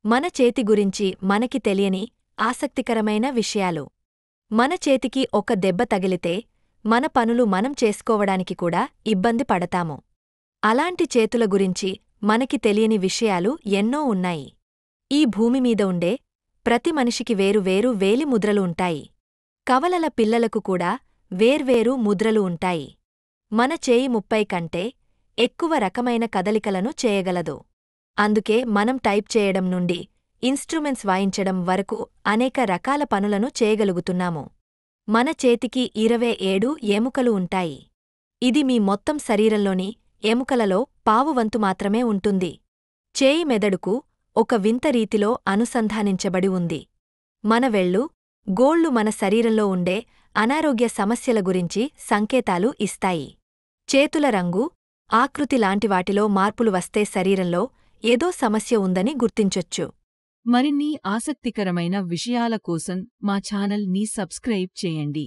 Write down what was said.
మన చేతి గురించి మనకి తెలియని ఆసక్తికరమైన విషయాలు. మన చేతికి ఒక దెబ్బ తగిలితే మన పనులు మనం చేసుకోవడానికి కూడా ఇబ్బంది పడతాము. అలాంటి చేతుల గురించి మనకి తెలియని విషయాలు ఎన్నో ఉన్నాయి. ఈ భూమిమీద ఉండే ప్రతి మనిషికి వేరు వేరు వేలి ముద్రలు ఉంటాయి. కవలల పిల్లలకు కూడా వేర్వేరు ముద్రలు ఉంటాయి. మన చేయి 30 కంటే ఎక్కువ రకమైన కదలికలను చేయగలదు. అందుకే మనం టైప్ చేయడం నుండి ఇన్స్ట్రుమెంట్స్ వాయించడం వరకు అనేక రకాల పనులను చేయగలుగుతున్నాము. మన చేతికి 27 ఎముకలు ఉంటాయి. ఇది మీ మొత్తం శరీరంలోని ఎముకలలో పావువంతు మాత్రమే ఉంటుంది. చేయి మెదడుకు ఒక వింత రీతిలో అనుసంధానించబడి ఉంది. మన వేళ్లు, గోళ్లు మన శరీరంలో ఉండే అనారోగ్య సమస్యల గురించి సంకేతాలు ఇస్తాయి. చేతుల రంగు, ఆకృతి లాంటి వాటిలో మార్పులు వస్తే శరీరంలో ఏదో సమస్య ఉందని గుర్తించొచ్చు. మరిన్ని ఆసక్తికరమైన విషయాల కోసం మా ఛానల్ ని సబ్స్క్రైబ్ చేయండి.